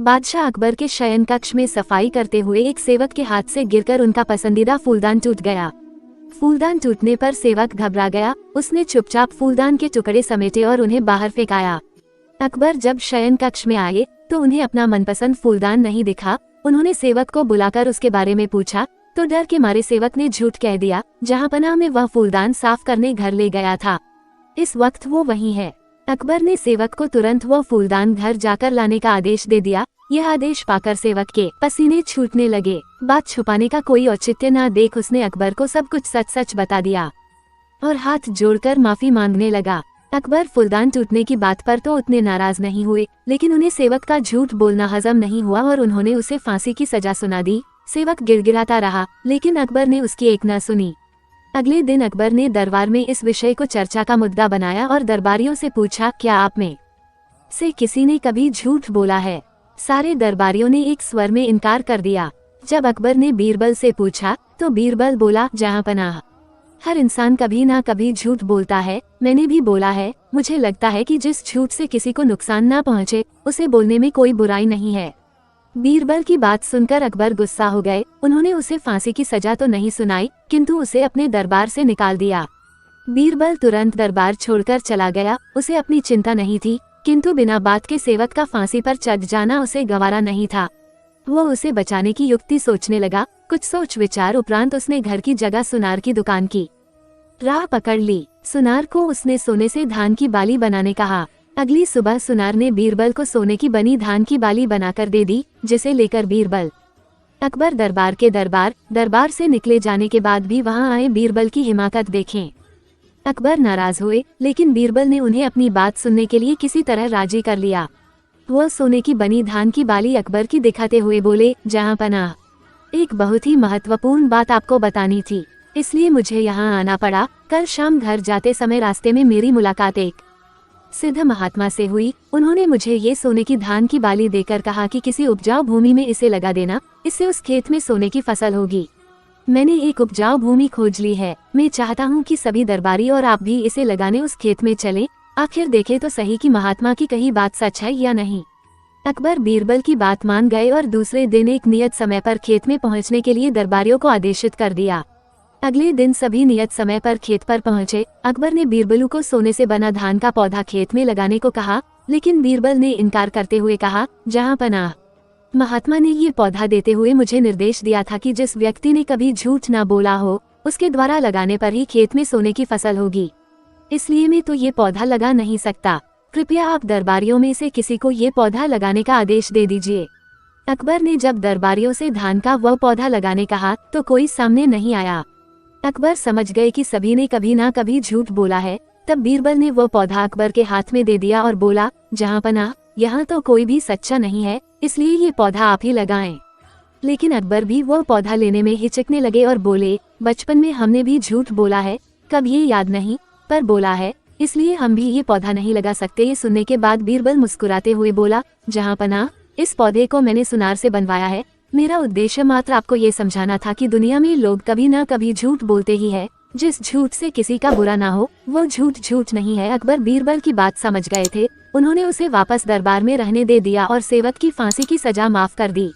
बादशाह अकबर के शयन कक्ष में सफाई करते हुए एक सेवक के हाथ से गिरकर उनका पसंदीदा फूलदान टूट गया। फूलदान टूटने पर सेवक घबरा गया। उसने चुपचाप फूलदान के टुकड़े समेटे और उन्हें बाहर फेंकाया। अकबर जब शयन कक्ष में आए तो उन्हें अपना मनपसंद फूलदान नहीं दिखा। उन्होंने सेवक को बुलाकर उसके बारे में पूछा तो डर के मारे सेवक ने झूठ कह दिया। जहांपनाह में वह फूलदान साफ करने घर ले गया था। इस वक्त वो वहीं है। अकबर ने सेवक को तुरंत वो फूलदान घर जाकर लाने का आदेश दे दिया। यह आदेश पाकर सेवक के पसीने छूटने लगे। बात छुपाने का कोई औचित्य न देख उसने अकबर को सब कुछ सच सच बता दिया और हाथ जोड़कर माफी मांगने लगा। अकबर फूलदान टूटने की बात पर तो उतने नाराज नहीं हुए, लेकिन उन्हें सेवक का झूठ बोलना हजम नहीं हुआ और उन्होंने उसे फांसी की सजा सुना दी। सेवक गिड़गिड़ाता रहा, लेकिन अकबर ने उसकी एक न सुनी। अगले दिन अकबर ने दरबार में इस विषय को चर्चा का मुद्दा बनाया और दरबारियों से पूछा, क्या आप में से किसी ने कभी झूठ बोला है? सारे दरबारियों ने एक स्वर में इनकार कर दिया। जब अकबर ने बीरबल से पूछा तो बीरबल बोला, जहांपनाह, हर इंसान कभी ना कभी झूठ बोलता है। मैंने भी बोला है। मुझे लगता है कि जिस झूठ से किसी को नुकसान ना पहुंचे उसे बोलने में कोई बुराई नहीं है। बीरबल की बात सुनकर अकबर गुस्सा हो गए। उन्होंने उसे फांसी की सजा तो नहीं सुनाई, किंतु उसे अपने दरबार से निकाल दिया। बीरबल तुरंत दरबार छोड़कर चला गया। उसे अपनी चिंता नहीं थी, किंतु बिना बात के सेवक का फांसी पर चढ़ जाना उसे गवारा नहीं था। वो उसे बचाने की युक्ति सोचने लगा। कुछ सोच विचार उपरांत उसने घर की जगह सुनार की दुकान की राह पकड़ ली। सुनार को उसने सोने से धान की बाली बनाने कहा। अगली सुबह सुनार ने बीरबल को सोने की बनी धान की बाली बनाकर दे दी, जिसे लेकर बीरबल अकबर दरबार के दरबार से निकले जाने के बाद भी वहां आए बीरबल की हिमाकत देखें। अकबर नाराज हुए, लेकिन बीरबल ने उन्हें अपनी बात सुनने के लिए किसी तरह राजी कर लिया। वह सोने की बनी धान की बाली अकबर की दिखाते हुए बोले, जहांपनाह, एक बहुत ही महत्वपूर्ण बात आपको बतानी थी, इसलिए मुझे यहाँ आना पड़ा। कल शाम घर जाते समय रास्ते में मेरी मुलाकात एक सिद्ध महात्मा से हुई। उन्होंने मुझे ये सोने की धान की बाली देकर कहा कि किसी उपजाऊ भूमि में इसे लगा देना, इससे उस खेत में सोने की फसल होगी। मैंने एक उपजाऊ भूमि खोज ली है। मैं चाहता हूँ कि सभी दरबारी और आप भी इसे लगाने उस खेत में चलें। आखिर देखे तो सही कि महात्मा की कही बात सच है या नहीं। अकबर बीरबल की बात मान गए और दूसरे दिन एक नियत समय पर खेत में पहुँचने के लिए दरबारियों को आदेशित कर दिया। अगले दिन सभी नियत समय पर खेत पर पहुंचे। अकबर ने बीरबलू को सोने से बना धान का पौधा खेत में लगाने को कहा, लेकिन बीरबल ने इनकार करते हुए कहा, जहांपनाह, महात्मा ने ये पौधा देते हुए मुझे निर्देश दिया था कि जिस व्यक्ति ने कभी झूठ ना बोला हो उसके द्वारा लगाने पर ही खेत में सोने की फसल होगी। इसलिए मैं तो ये पौधा लगा नहीं सकता। कृपया आप दरबारियों में से किसी को ये पौधा लगाने का आदेश दे दीजिए। अकबर ने जब दरबारियों से धान का वह पौधा लगाने कहा तो कोई सामने नहीं आया। अकबर समझ गए कि सभी ने कभी ना कभी झूठ बोला है। तब बीरबल ने वो पौधा अकबर के हाथ में दे दिया और बोला, जहांपनाह, यहाँ तो कोई भी सच्चा नहीं है, इसलिए ये पौधा आप ही लगाएं। लेकिन अकबर भी वो पौधा लेने में हिचकने लगे और बोले, बचपन में हमने भी झूठ बोला है, कब ये याद नहीं, पर बोला है, इसलिए हम भी ये पौधा नहीं लगा सकते। ये सुनने के बाद बीरबल मुस्कुराते हुए बोला, जहांपनाह, इस पौधे को मैंने सुनार से बनवाया है। मेरा उद्देश्य मात्र आपको ये समझाना था कि दुनिया में लोग कभी ना कभी झूठ बोलते ही है। जिस झूठ से किसी का बुरा ना हो वो झूठ नहीं है। अकबर बीरबल की बात समझ गए थे। उन्होंने उसे वापस दरबार में रहने दे दिया और सेवक की फांसी की सजा माफ कर दी।